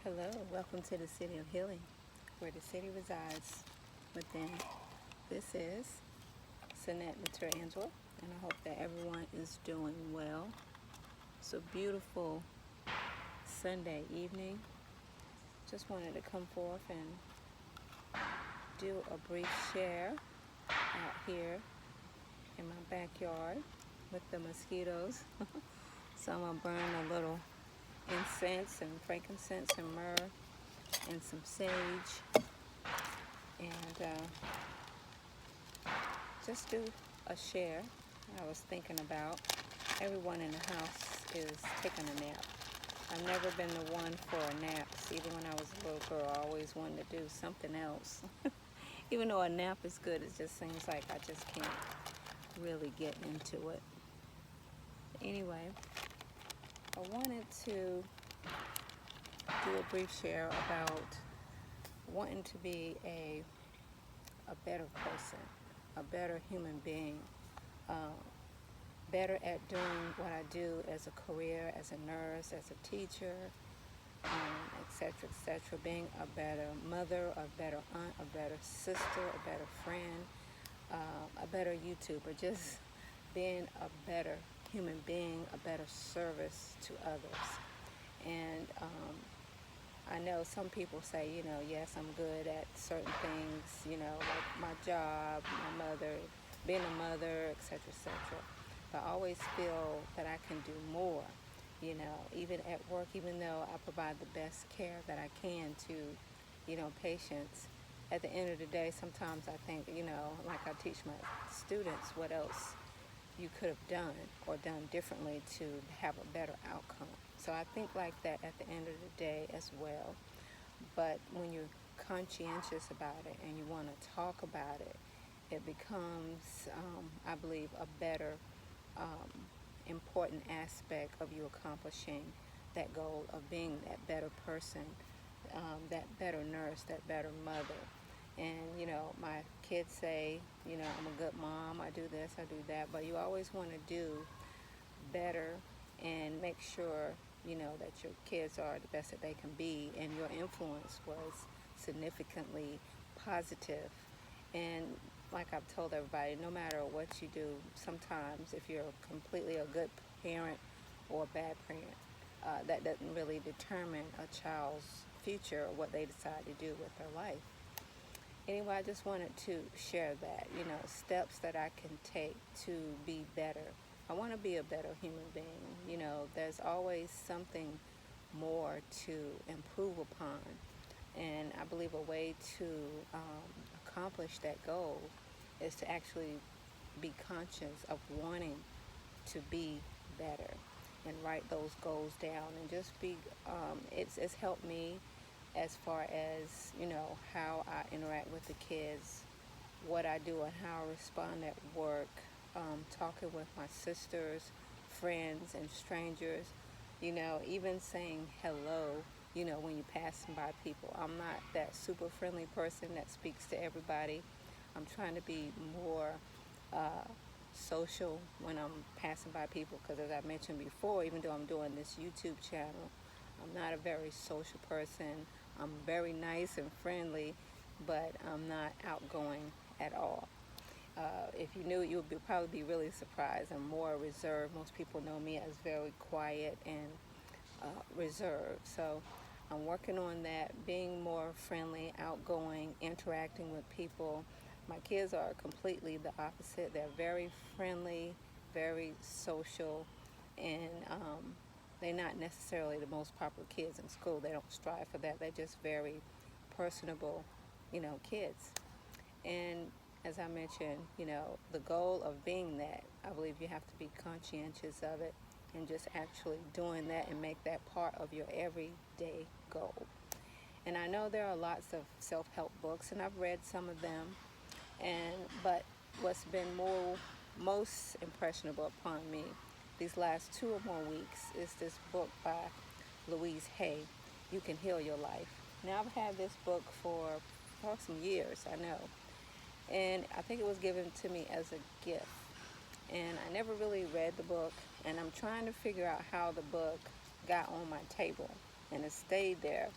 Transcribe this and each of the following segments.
Hello, welcome to the City of Healing, where the city resides within. This is Sinette Angela, and I hope that everyone is doing well. It's a beautiful Sunday evening. Just wanted to come forth and do a brief share out here in my backyard with the mosquitoes. So I'm going to burn a little incense and frankincense and myrrh and some sage, and just do a share. I was thinking about everyone in the house is taking a nap. I've never been the one for naps. Even when I was a little girl, I always wanted to do something else. Even though a nap is good, it just seems like I just can't really get into it. Anyway, I wanted to do a brief share about wanting to be a better person, a better human being, better at doing what I do as a career, as a nurse, as a teacher, etc., etc., being a better mother, a better aunt, a better sister, a better friend, a better YouTuber, just being a better human being, a better service to others. And I know some people say, yes, I'm good at certain things, like my job, my mother, being a mother, etc., etc. But I always feel that I can do more, even at work, even though I provide the best care that I can to, patients. At the end of the day, sometimes I think, like I teach my students, what else you could have done or done differently to have a better outcome. So I think like that at the end of the day as well. But when you're conscientious about it and you want to talk about it, it becomes, I believe, a better, important aspect of you accomplishing that goal of being that better person, that better nurse, that better mother. And, my kids say, I'm a good mom, I do this, I do that, but you always want to do better and make sure, that your kids are the best that they can be, and your influence was significantly positive. And like I've told everybody, no matter what you do, sometimes if you're completely a good parent or a bad parent, that doesn't really determine a child's future or what they decide to do with their life. Anyway, I just wanted to share that, steps that I can take to be better. I want to be a better human being. There's always something more to improve upon. And I believe a way to accomplish that goal is to actually be conscious of wanting to be better and write those goals down and just be, it's helped me as far as, how I interact with the kids, what I do and how I respond at work, talking with my sisters, friends, and strangers, even saying hello, when you're passing by people. I'm not that super friendly person that speaks to everybody. I'm trying to be more social when I'm passing by people because, as I mentioned before, even though I'm doing this YouTube channel, I'm not a very social person. I'm very nice and friendly, but I'm not outgoing at all. If you knew it, you would probably be really surprised. I'm more reserved. Most people know me as very quiet and reserved. So I'm working on that, being more friendly, outgoing, interacting with people. My kids are completely the opposite. They're very friendly, very social, and they're not necessarily the most popular kids in school. They don't strive for that. They're just very personable, kids. And as I mentioned, the goal of being that, I believe you have to be conscientious of it and just actually doing that and make that part of your everyday goal. And I know there are lots of self-help books, and I've read some of them, but what's been most impressionable upon me these last 2 or more weeks is this book by Louise Hay, You Can Heal Your Life. Now, I've had this book for some years, I know, and I think it was given to me as a gift. And I never really read the book, and I'm trying to figure out how the book got on my table and it stayed there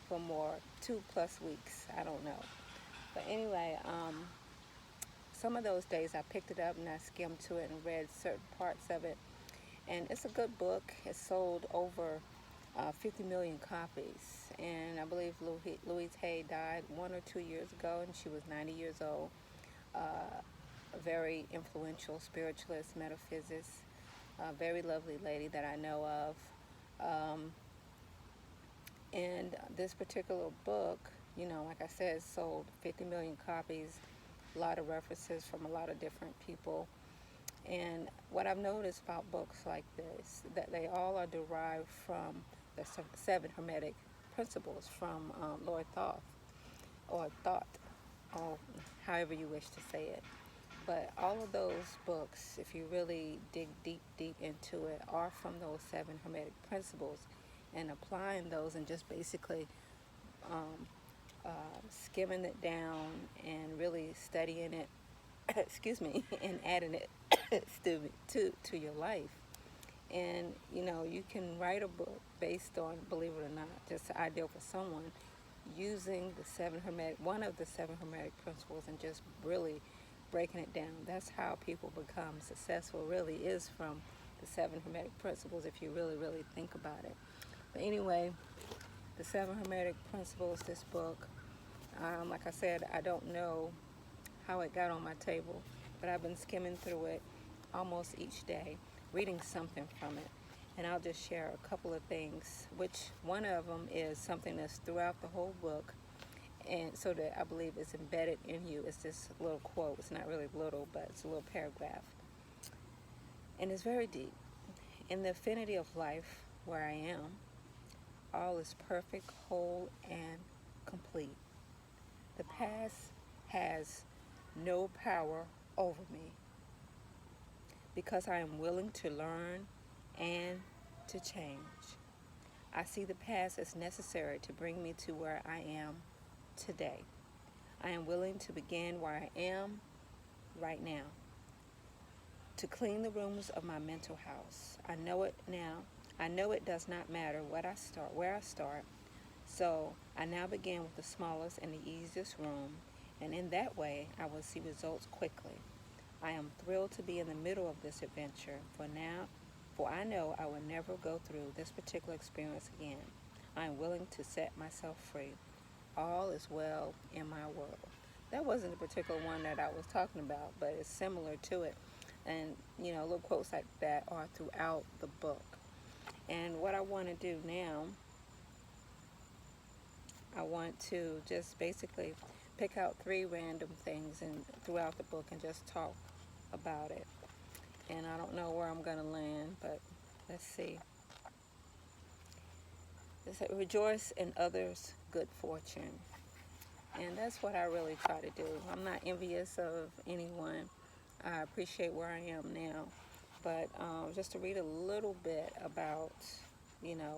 for more, 2+ weeks. I don't know. But anyway, some of those days I picked it up and I skimmed to it and read certain parts of it. And it's a good book. It sold over 50 million copies. And I believe Louise Hay died 1 or 2 years ago, and she was 90 years old. A very influential spiritualist, metaphysicist, a very lovely lady that I know of. And this particular book, like I said, sold 50 million copies, a lot of references from a lot of different people. And what I've noticed about books like this, that they all are derived from the seven Hermetic principles from Lord Thoth, or Thought, or however you wish to say it. But all of those books, if you really dig deep, deep into it, are from those seven Hermetic principles, and applying those and just basically um, skimming it down and really studying it, excuse me, and adding it to your life. And you can write a book based on, believe it or not, just ideal for someone using one of the seven Hermetic principles, and just really breaking it down. That's how people become successful, really, is from the seven Hermetic principles, if you really, really think about it. But anyway, the seven Hermetic principles, this book, like I said, I don't know how it got on my table, but I've been skimming through it almost each day, reading something from it. And I'll just share a couple of things, which one of them is something that's throughout the whole book, and so that I believe is embedded in you. It's this little quote. It's not really little, but it's a little paragraph. And it's very deep. In the affinity of life where I am, all is perfect, whole, and complete. The past has no power over me, because I am willing to learn and to change. I see the past as necessary to bring me to where I am today. I am willing to begin where I am right now, to clean the rooms of my mental house. I know it now. I know it does not matter where I start. So I now begin with the smallest and the easiest room, and in that way I will see results quickly. I am thrilled to be in the middle of this adventure, for I know I will never go through this particular experience again. I am willing to set myself free. All is well in my world. That wasn't the particular one that I was talking about, but it's similar to it. And, little quotes like that are throughout the book. And what I want to do now, I want to just basically pick out 3 random things throughout the book and just talk about it. And I don't know where I'm going to land, but let's see. It said, rejoice in others' good fortune. And that's what I really try to do. I'm not envious of anyone. I appreciate where I am now. But just to read a little bit about,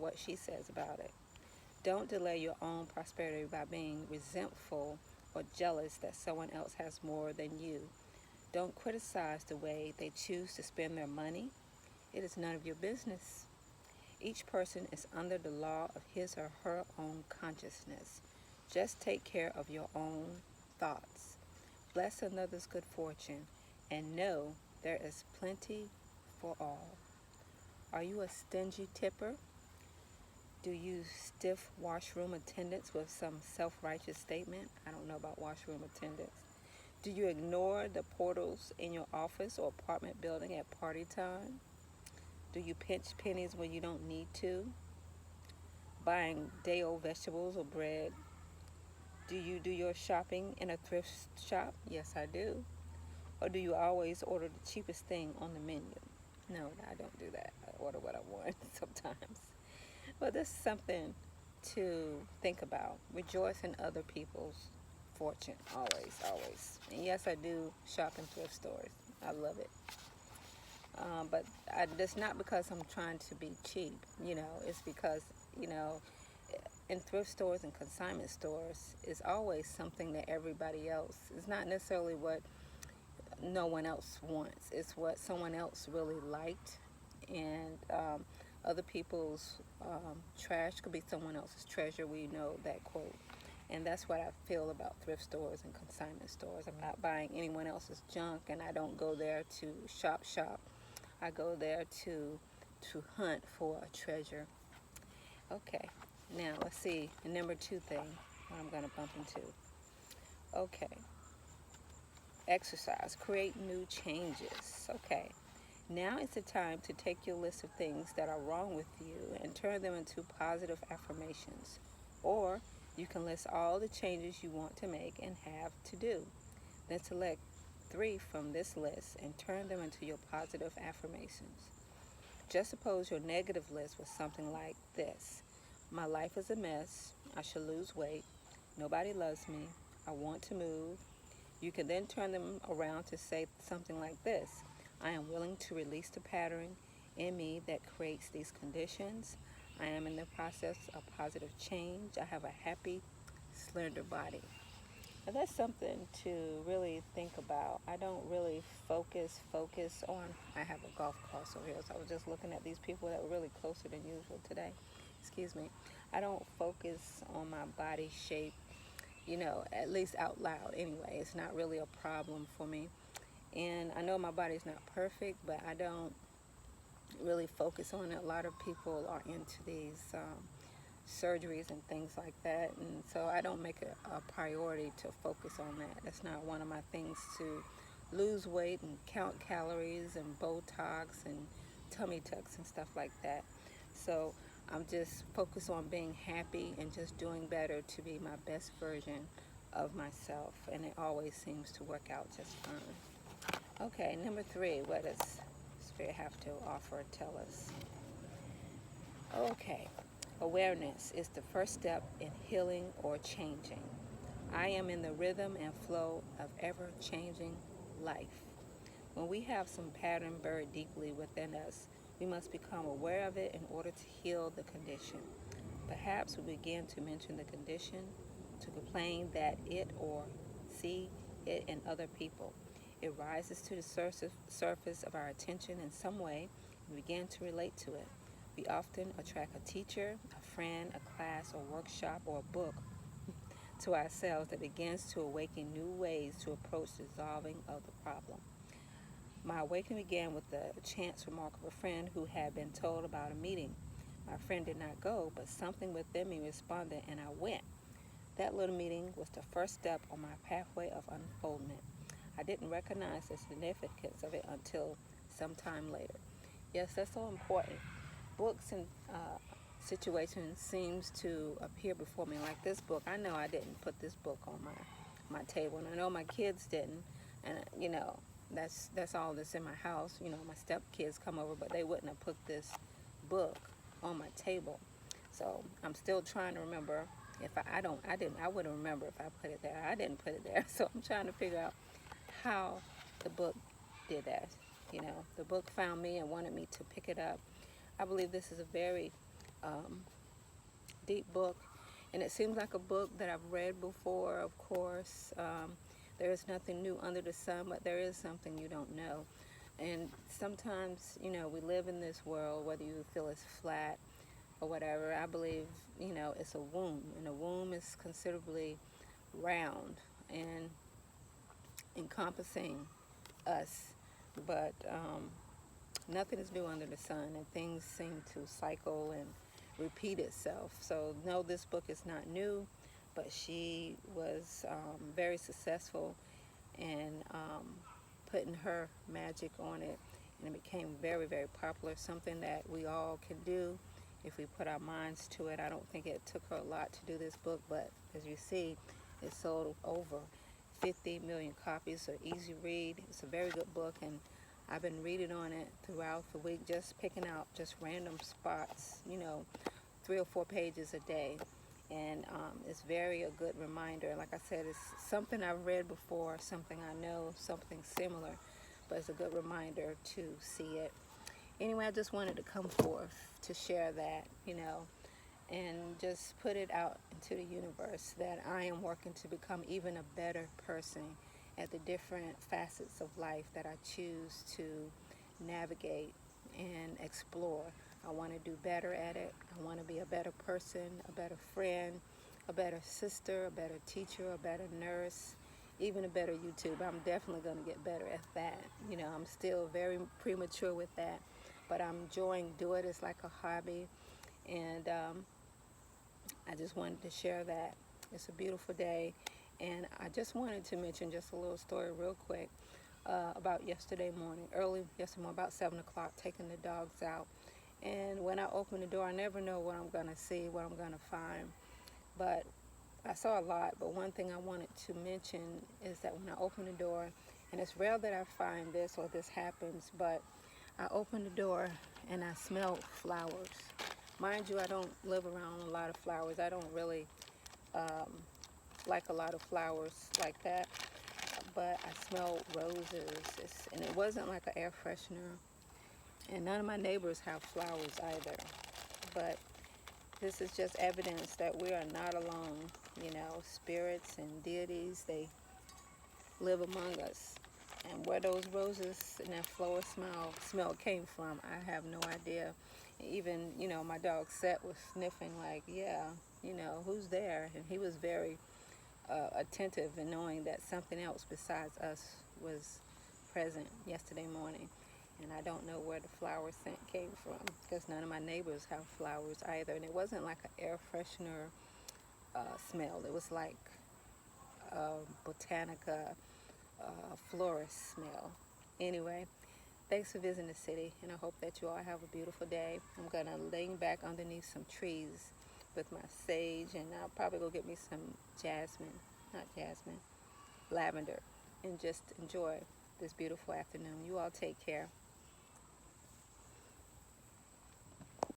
what she says about it. Don't delay your own prosperity by being resentful or jealous that someone else has more than you. Don't criticize the way they choose to spend their money. It is none of your business. Each person is under the law of his or her own consciousness. Just take care of your own thoughts. Bless another's good fortune, and know there is plenty for all. Are you a stingy tipper? Do you stiff washroom attendants with some self-righteous statement? I don't know about washroom attendants. Do you ignore the portals in your office or apartment building at party time? Do you pinch pennies when you don't need to? Buying day-old vegetables or bread? Do you do your shopping in a thrift shop? Yes, I do. Or do you always order the cheapest thing on the menu? No, I don't do that. I order what I want sometimes. But this is something to think about. Rejoice in other people's fortune, always, always. And yes, I do shop in thrift stores. I love it. But it's not because I'm trying to be cheap, it's because, in thrift stores and consignment stores, it's always something that everybody else, it's not necessarily what no one else wants. It's what someone else really liked. And Other people's trash could be someone else's treasure. We know that quote. And that's what I feel about thrift stores and consignment stores. I'm not buying anyone else's junk, and I don't go there to shop. I go there to hunt for a treasure. Okay, now let's see the number 2 thing what I'm going to bump into. Okay, exercise, create new changes. Okay, now is the time to take your list of things that are wrong with you and turn them into positive affirmations. Or you can list all the changes you want to make and have to do. Then select 3 from this list and turn them into your positive affirmations. Just suppose your negative list was something like this: my life is a mess, I should lose weight, nobody loves me, I want to move. You can then turn them around to say something like this: I am willing to release the pattern in me that creates these conditions. I am in the process of positive change. I have a happy, slender body. Now that's something to really think about. I don't really focus on, I have a golf course over here, so I was just looking at these people that were really closer than usual today. Excuse me. I don't focus on my body shape, at least out loud anyway. It's not really a problem for me. And I know my body's not perfect, but I don't really focus on it. A lot of people are into these surgeries and things like that, and so I don't make it a priority to focus on that. That's not one of my things, to lose weight and count calories and Botox and tummy tucks and stuff like that. So I'm just focused on being happy and just doing better to be my best version of myself, and it always seems to work out just fine. Okay, number 3, what does Spirit have to offer, tell us? Okay, awareness is the first step in healing or changing. I am in the rhythm and flow of ever-changing life. When we have some pattern buried deeply within us, we must become aware of it in order to heal the condition. Perhaps we begin to mention the condition, to complain that it or see it in other people. It rises to the surface of our attention in some way and begin to relate to it. We often attract a teacher, a friend, a class or workshop or a book to ourselves that begins to awaken new ways to approach the solving of the problem. My awakening began with the chance remark of a friend who had been told about a meeting. My friend did not go, but something within me responded and I went. That little meeting was the first step on my pathway of unfoldment. I didn't recognize the significance of it until some time later. Yes, that's so important. Books and situations seems to appear before me, like this book. I know I didn't put this book on my table, and I know my kids didn't, and that's all that's in my house. My stepkids come over, but they wouldn't have put this book on my table. So I'm still trying to remember. If I wouldn't remember if I put it there. I didn't put it there, so I'm trying to figure out how the book did that. The book found me and wanted me to pick it up. I believe this is a very deep book, and it seems like a book that I've read before, of course. There is nothing new under the sun, but there is something you don't know. And sometimes, we live in this world, whether you feel it's flat or whatever. I believe, it's a womb, and a womb is considerably round and encompassing us, but nothing is new under the sun, and things seem to cycle and repeat itself. So no, this book is not new, but she was very successful in putting her magic on it, and it became very, very popular, something that we all can do if we put our minds to it. I don't think it took her a lot to do this book, but as you see, it sold over 50 million copies, an easy read. It's a very good book, and I've been reading on it throughout the week, just picking out just random spots, 3 or 4 pages a day. And it's a good reminder. Like I said, it's something I've read before, something I know, something similar, but it's a good reminder to see it. Anyway, I just wanted to come forth to share that, and just put it out into the universe that I am working to become even a better person at the different facets of life that I choose to navigate and explore. I want to do better at it. I want to be a better person, a better friend, a better sister, a better teacher, a better nurse, even a better YouTube. I'm definitely going to get better at that. You know, I'm still very premature with that, but I'm enjoying doing it. It's like a hobby, and I just wanted to share that. It's a beautiful day, and I just wanted to mention just a little story real quick about yesterday morning, early yesterday morning, about 7 o'clock, taking the dogs out. And when I open the door, I never know what I'm going to see, what I'm going to find. But I saw a lot, but one thing I wanted to mention is that when I open the door, and it's rare that I find this or this happens, but I open the door and I smell flowers. Mind you, I don't live around a lot of flowers. I don't really like a lot of flowers like that, but I smell roses, and it wasn't like an air freshener, and none of my neighbors have flowers either. But this is just evidence that we are not alone. You know, spirits and deities, they live among us. And where those roses and that flower smell came from, I have no idea. Even, you know, my dog Set was sniffing like, yeah, you know, who's there? And he was very attentive in knowing that something else besides us was present yesterday morning. And I don't know where the flower scent came from, because none of my neighbors have flowers either. And it wasn't like an air freshener smell. It was like botanica, florist smell. Anyway, thanks for visiting the city, and I hope that you all have a beautiful day. I'm going to lean back underneath some trees with my sage, and I'll probably go get me some lavender, and just enjoy this beautiful afternoon. You all take care.